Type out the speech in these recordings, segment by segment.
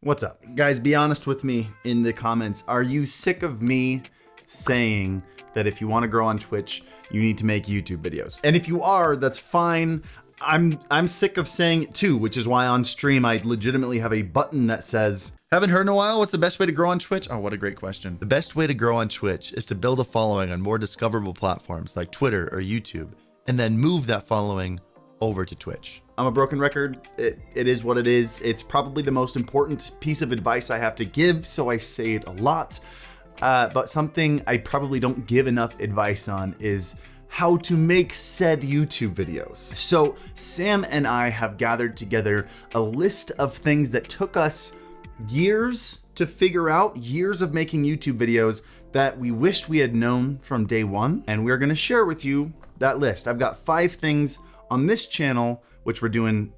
What's up? Guys, be honest with me in the comments. Are you sick of me saying that if you want to grow on Twitch, you need to make YouTube videos? And if you are, that's fine. I'm sick of saying it too, which is why on stream I legitimately have a button that says, haven't heard in a while, what's the best way to grow on Twitch? Oh, what a great question. The best way to grow on Twitch is to build a following on more discoverable platforms like Twitter or YouTube, and then move that following over to Twitch. I'm a broken record. It is what it is. It's probably the most important piece of advice I have to give, so I say it a lot. But something I probably don't give enough advice on is how to make said YouTube videos. So Sam and I have gathered together a list of things that took us years to figure out, years of making YouTube videos that we wished we had known from day one. And we're gonna share with you that list. I've got 5 things on this channel, which we're doing,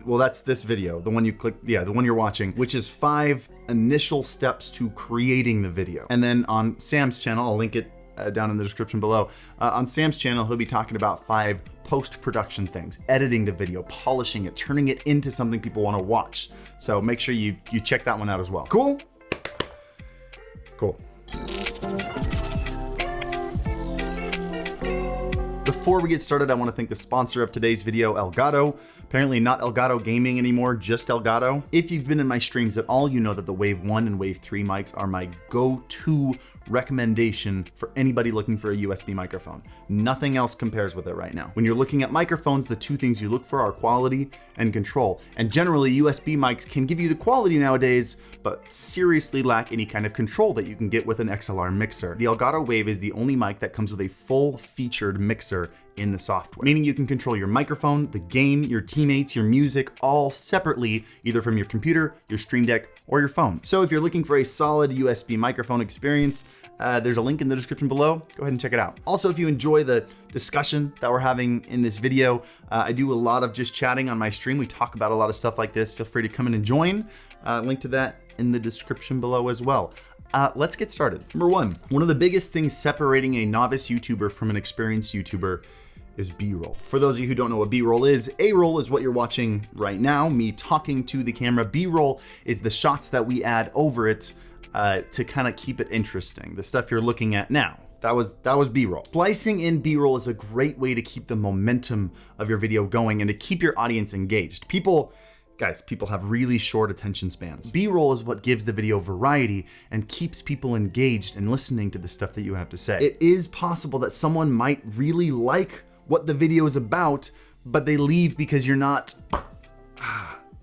well, that's this video, the one you click, yeah, the one you're watching, which is 5 initial steps to creating the video. And then on Sam's channel, I'll link it down in the description below. On Sam's channel, he'll be talking about 5 post-production things, editing the video, polishing it, turning it into something people want to watch. So make sure you check that one out as well. Cool? Cool. Before we get started, I want to thank the sponsor of today's video, Elgato. Apparently not Elgato Gaming anymore, just Elgato. If you've been in my streams at all, you know that the Wave 1 and Wave 3 mics are my go-to recommendation for anybody looking for a USB microphone. Nothing else compares with it right now. When you're looking at microphones, the 2 things you look for are quality and control. And generally, USB mics can give you the quality nowadays, but seriously lack any kind of control that you can get with an XLR mixer. The Elgato Wave is the only mic that comes with a full-featured mixer in the software, meaning you can control your microphone, the game, your teammates, your music, all separately, either from your computer, your Stream Deck, or your phone. So if you're looking for a solid USB microphone experience, there's a link in the description below. Go ahead and check it out. Also, if you enjoy the discussion that we're having in this video, I do a lot of just chatting on my stream. We talk about a lot of stuff like this. Feel free to come in and join. Link to that in the description below as well. Let's get started. Number 1, one of the biggest things separating a novice YouTuber from an experienced YouTuber is B-roll. For those of you who don't know what B-roll is, A-roll is what you're watching right now, me talking to the camera. B-roll is the shots that we add over it to kind of keep it interesting. The stuff you're looking at now. That was B-roll. Splicing in B-roll is a great way to keep the momentum of your video going and to keep your audience engaged. People have really short attention spans. B-roll is what gives the video variety and keeps people engaged and listening to the stuff that you have to say. It is possible that someone might really like what the video is about, but they leave because you're not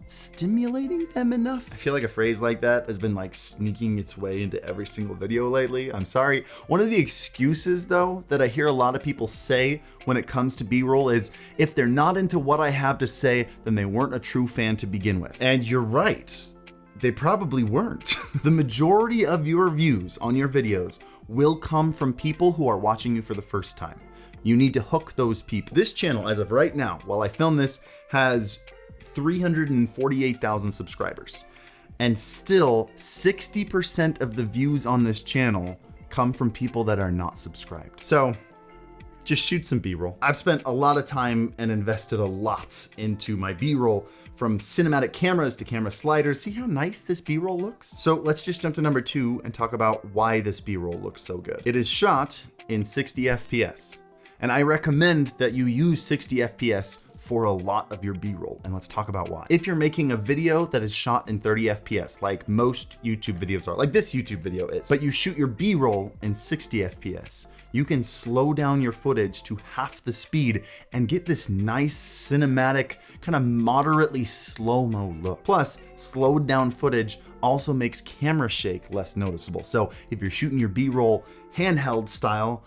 stimulating them enough. I feel like a phrase like that has been like sneaking its way into every single video lately. I'm sorry. One of the excuses though that I hear a lot of people say when it comes to B-roll is if they're not into what I have to say, then they weren't a true fan to begin with. And you're right. They probably weren't. The majority of your views on your videos will come from people who are watching you for the first time. You need to hook those people. This channel, as of right now, while I film this, has 348,000 subscribers. And still, 60% of the views on this channel come from people that are not subscribed. So just shoot some B-roll. I've spent a lot of time and invested a lot into my B-roll, from cinematic cameras to camera sliders. See how nice this B-roll looks? So let's just jump to number 2 and talk about why this B-roll looks so good. It is shot in 60 FPS. And I recommend that you use 60 FPS for a lot of your B-roll, and let's talk about why. If you're making a video that is shot in 30 FPS, like most YouTube videos are, like this YouTube video is, but you shoot your B-roll in 60 FPS, you can slow down your footage to half the speed and get this nice cinematic, kind of moderately slow-mo look. Plus, slowed down footage also makes camera shake less noticeable. So if you're shooting your B-roll handheld style,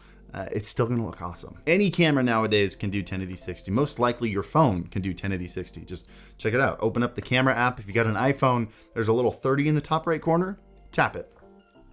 it's still gonna look awesome. Any camera nowadays can do 1080 60. Most likely your phone can do 1080 60. Just check it out. Open up the camera app. If you got an iPhone, there's a little 30 in the top right corner, tap it.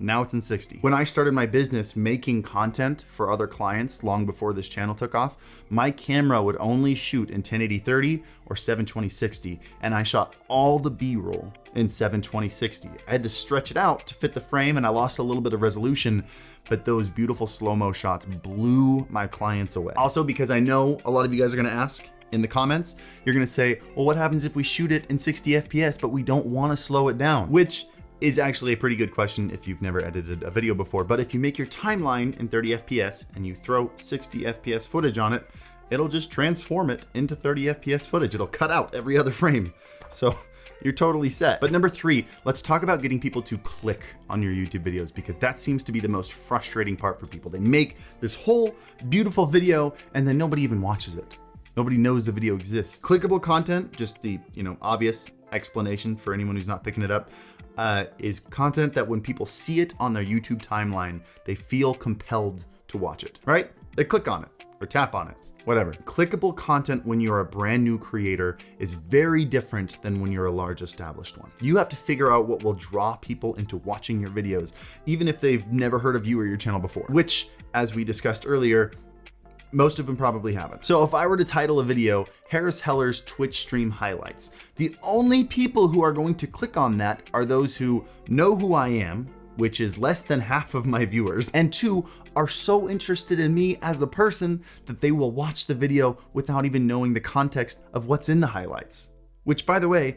Now it's in 60. When I started my business making content for other clients long before this channel took off, my camera would only shoot in 1080 30 or 720 60, and I shot all the B-roll in 720 60. I had to stretch it out to fit the frame, and I lost a little bit of resolution, but those beautiful slow-mo shots blew my clients away. Also, because I know a lot of you guys are gonna ask, in the comments, you're gonna say, well, what happens if we shoot it in 60 FPS, but we don't wanna slow it down? Which is actually a pretty good question if you've never edited a video before. But if you make your timeline in 30 FPS and you throw 60 FPS footage on it, it'll just transform it into 30 FPS footage. It'll cut out every other frame. So you're totally set. But number 3, let's talk about getting people to click on your YouTube videos, because that seems to be the most frustrating part for people. They make this whole beautiful video and then nobody even watches it. Nobody knows the video exists. Clickable content, just the obvious explanation for anyone who's not picking it up, is content that when people see it on their YouTube timeline, they feel compelled to watch it, right? They click on it or tap on it, whatever. Clickable content when you're a brand new creator is very different than when you're a large established one. You have to figure out what will draw people into watching your videos, even if they've never heard of you or your channel before, which, as we discussed earlier, most of them probably haven't. So if I were to title a video, Harris Heller's Twitch stream highlights, the only people who are going to click on that are those who know who I am, which is less than half of my viewers, and 2, are so interested in me as a person that they will watch the video without even knowing the context of what's in the highlights. Which, by the way,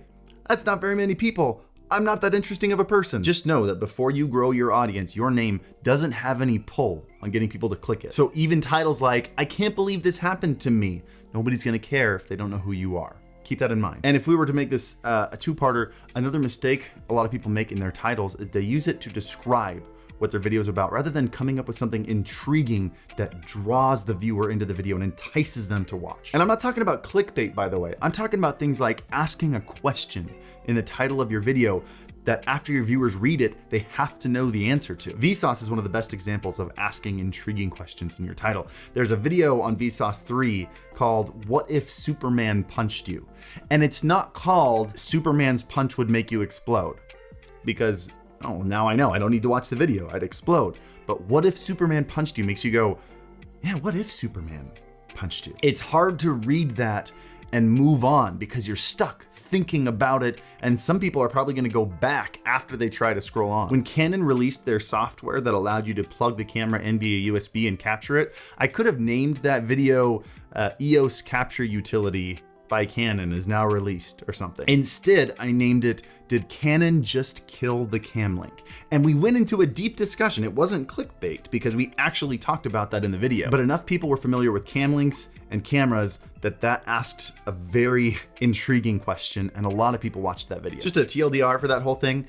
that's not very many people. I'm not that interesting of a person. Just know that before you grow your audience, your name doesn't have any pull on getting people to click it. So even titles like, I can't believe this happened to me, nobody's gonna care if they don't know who you are. Keep that in mind. And if we were to make this a two-parter, another mistake a lot of people make in their titles is they use it to describe what their video is about, rather than coming up with something intriguing that draws the viewer into the video and entices them to watch. And I'm not talking about clickbait, by the way. I'm talking about things like asking a question in the title of your video that after your viewers read it, they have to know the answer to. Vsauce is one of the best examples of asking intriguing questions in your title. There's a video on Vsauce 3 called What If Superman Punched You? And it's not called Superman's Punch Would Make You Explode, because, oh, now I know, I don't need to watch the video, I'd explode. But what if Superman punched you makes you go, yeah, what if Superman punched you? It's hard to read that and move on because you're stuck thinking about it, and some people are probably gonna go back after they try to scroll on. When Canon released their software that allowed you to plug the camera in via USB and capture it, I could have named that video EOS Capture Utility by Canon is now released or something. Instead, I named it, Did Canon Just Kill the Cam Link? And we went into a deep discussion. It wasn't clickbait because we actually talked about that in the video, but enough people were familiar with cam links and cameras that asked a very intriguing question, and a lot of people watched that video. Just a TLDR for that whole thing,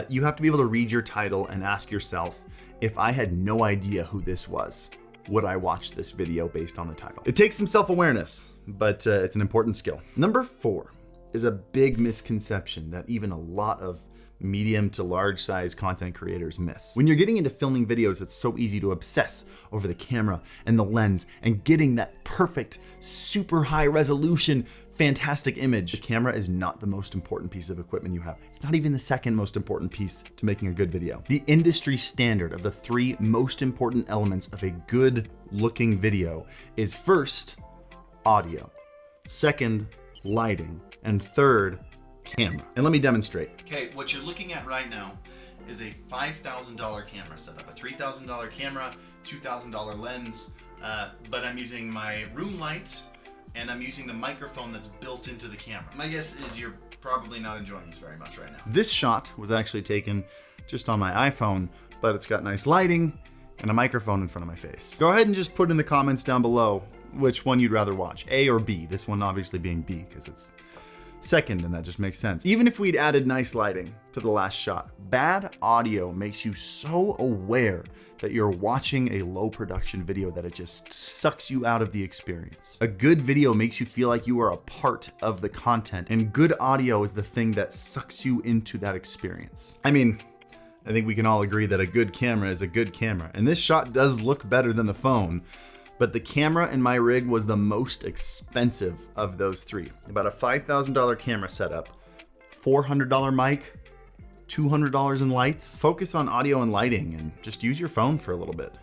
you have to be able to read your title and ask yourself, if I had no idea who this was, would I watch this video based on the title? It takes some self-awareness, but it's an important skill. Number 4 is a big misconception that even a lot of medium to large size content creators miss. When you're getting into filming videos, it's so easy to obsess over the camera and the lens and getting that perfect, super high resolution, fantastic image. The camera is not the most important piece of equipment you have. It's not even the second most important piece to making a good video. The industry standard of the 3 most important elements of a good looking video is first, audio, second, lighting, and third, camera. And let me demonstrate. Okay, what you're looking at right now is a $5,000 camera setup, a $3,000 camera, $2,000 lens, but I'm using my room light and I'm using the microphone that's built into the camera. My guess is you're probably not enjoying this very much right now. This shot was actually taken just on my iPhone, but it's got nice lighting and a microphone in front of my face. Go ahead and just put in the comments down below which one you'd rather watch, A or B. This one obviously being B because it's second, and that just makes sense. Even if we'd added nice lighting to the last shot, bad audio makes you so aware that you're watching a low production video that it just sucks you out of the experience. A good video makes you feel like you are a part of the content, and good audio is the thing that sucks you into that experience. I mean, I think we can all agree that a good camera is a good camera, and this shot does look better than the phone, but the camera in my rig was the most expensive of those 3. About a $5,000 camera setup, $400 mic, $200 in lights. Focus on audio and lighting and just use your phone for a little bit.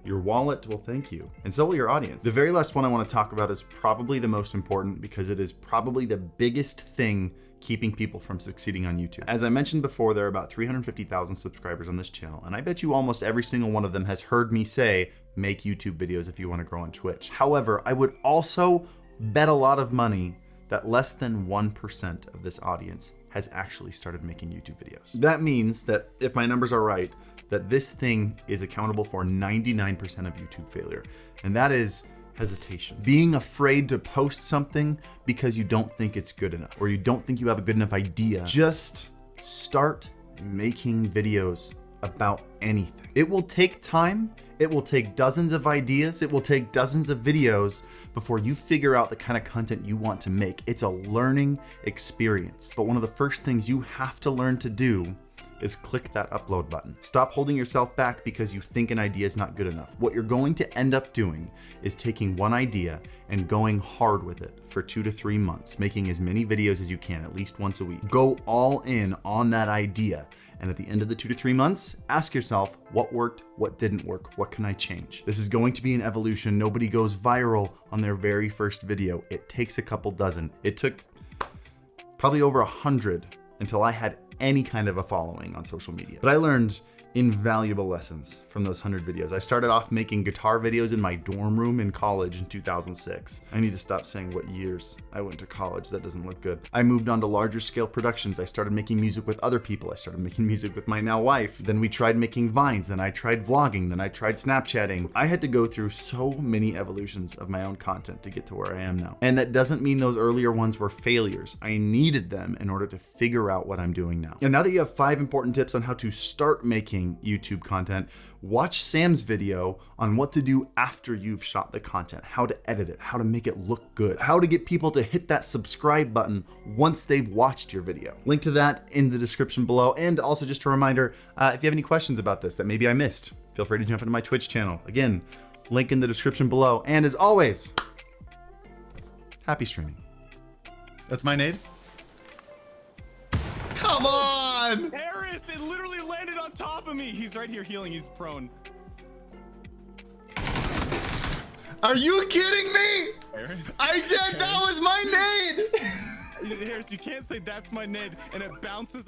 Your wallet will thank you, and so will your audience. The very last one I want to talk about is probably the most important because it is probably the biggest thing keeping people from succeeding on YouTube. As I mentioned before, there are about 350,000 subscribers on this channel, and I bet you almost every single one of them has heard me say, make YouTube videos if you want to grow on Twitch. However, I would also bet a lot of money that less than 1% of this audience has actually started making YouTube videos. That means that if my numbers are right, that this thing is accountable for 99% of YouTube failure. And that is hesitation. Being afraid to post something because you don't think it's good enough, or you don't think you have a good enough idea. Just start making videos about anything. It will take time. It will take dozens of ideas. It will take dozens of videos before you figure out the kind of content you want to make. It's a learning experience. But one of the first things you have to learn to do is click that upload button. Stop holding yourself back because you think an idea is not good enough. What you're going to end up doing is taking one idea and going hard with it for 2 to 3 months, making as many videos as you can, at least once a week. Go all in on that idea. And at the end of the 2 to 3 months, ask yourself what worked, what didn't work, what can I change? This is going to be an evolution. Nobody goes viral on their very first video. It takes a couple dozen. It took probably over 100 until I had any kind of a following on social media. But I learned invaluable lessons from those 100 videos. I started off making guitar videos in my dorm room in college in 2006. I need to stop saying what years I went to college. That doesn't look good. I moved on to larger scale productions. I started making music with other people. I started making music with my now wife. Then we tried making vines. Then I tried vlogging. Then I tried Snapchatting. I had to go through so many evolutions of my own content to get to where I am now. And that doesn't mean those earlier ones were failures. I needed them in order to figure out what I'm doing now. And now that you have 5 important tips on how to start making YouTube content, watch Sam's video on what to do after you've shot the content, how to edit it, how to make it look good, how to get people to hit that subscribe button once they've watched your video. Link to that in the description below. And also just a reminder, if you have any questions about this that maybe I missed, feel free to jump into my Twitch channel. Again, link in the description below. And as always, happy streaming. That's my nade. Come on! Harris, it literally landed on top of me. He's right here healing. He's prone. Are you kidding me? Harris? I did. That was my nade. Harris, you can't say that's my nade and it bounces